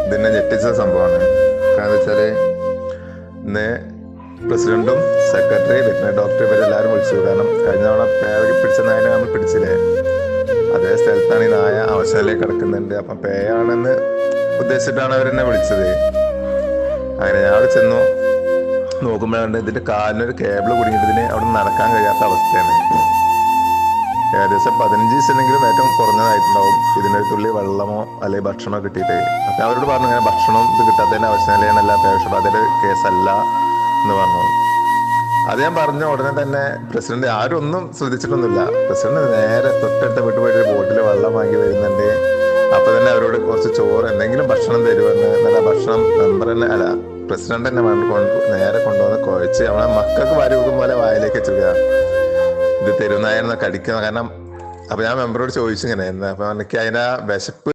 ഇതിനെ ഞെട്ടിച്ച സംഭവമാണ്. കാരണം വെച്ചാൽ ഇന്ന് പ്രസിഡന്റും സെക്രട്ടറി വെറ്റിനറി ഡോക്ടർ ഇവരെല്ലാവരും വിളിച്ചു. കാരണം കഴിഞ്ഞ തവണ പേരൊക്കെ പിടിച്ച നായനെ നമ്മൾ പിടിച്ചില്ലേ, അതേ സ്ഥലത്താണ് ഈ നായ അവശനിലേക്ക് കിടക്കുന്നുണ്ട്. അപ്പം പേയാണെന്ന് ഉദ്ദേശിച്ചിട്ടാണ് അവരെന്നെ വിളിച്ചത്. അങ്ങനെ ഞാൻ അവിടെ ചെന്നു നോക്കുമ്പോഴാണ് ഇതിന്റെ കാലിനൊരു കേബിൾ കുടുങ്ങിയിട്ട് ഇതിന് അവിടെ നടക്കാൻ കഴിയാത്ത അവസ്ഥയാണ്. ഏകദേശം 15 ദിവസമെങ്കിലും ഏറ്റവും കുറഞ്ഞതായിട്ടുണ്ടാവും ഇതിനൊരു തുള്ളി വെള്ളമോ അല്ലെങ്കിൽ ഭക്ഷണമോ കിട്ടിയിട്ട്. അപ്പം അവരോട് പറഞ്ഞു ഇങ്ങനെ ഭക്ഷണം ഇത് കിട്ടാത്തതിന്റെ അവശനിലയാണല്ല, പേവിഷബാധയുടെ കേസല്ല എന്ന് പറഞ്ഞു. അത് ഞാൻ പറഞ്ഞ ഉടനെ തന്നെ പ്രസിഡന്റ് ആരും ഒന്നും ശ്രദ്ധിച്ചിട്ടൊന്നുമില്ല. പ്രസിഡന്റ് നേരെ തൊട്ടടുത്ത വീട്ടിൽ പോയിട്ട് ഒരു ബോട്ടിൽ വെള്ളം വാങ്ങി വരുന്നുണ്ട്. അപ്പൊ തന്നെ അവരോട് കുറച്ച് ചോറ് എന്തെങ്കിലും ഭക്ഷണം തരുമെന്ന്, നല്ല ഭക്ഷണം മെമ്പർ തന്നെ അല്ല പ്രസിഡന്റ് തന്നെ നേരെ കൊണ്ടുവന്ന് കുഴച്ച് നമ്മളെ മക്കൾക്ക് വാരി കൊടുക്കും പോലെ വായിലേക്ക് വെച്ചിരിക്കുക. ഇത് തെരുവുനായെന്ന് കടിക്കുന്ന കാരണം. അപ്പൊ ഞാൻ മെമ്പറോട് ചോദിച്ചു ഇങ്ങനെ എന്താ, അപ്പൊ എനിക്ക് അതിന്റെ വിശപ്പ്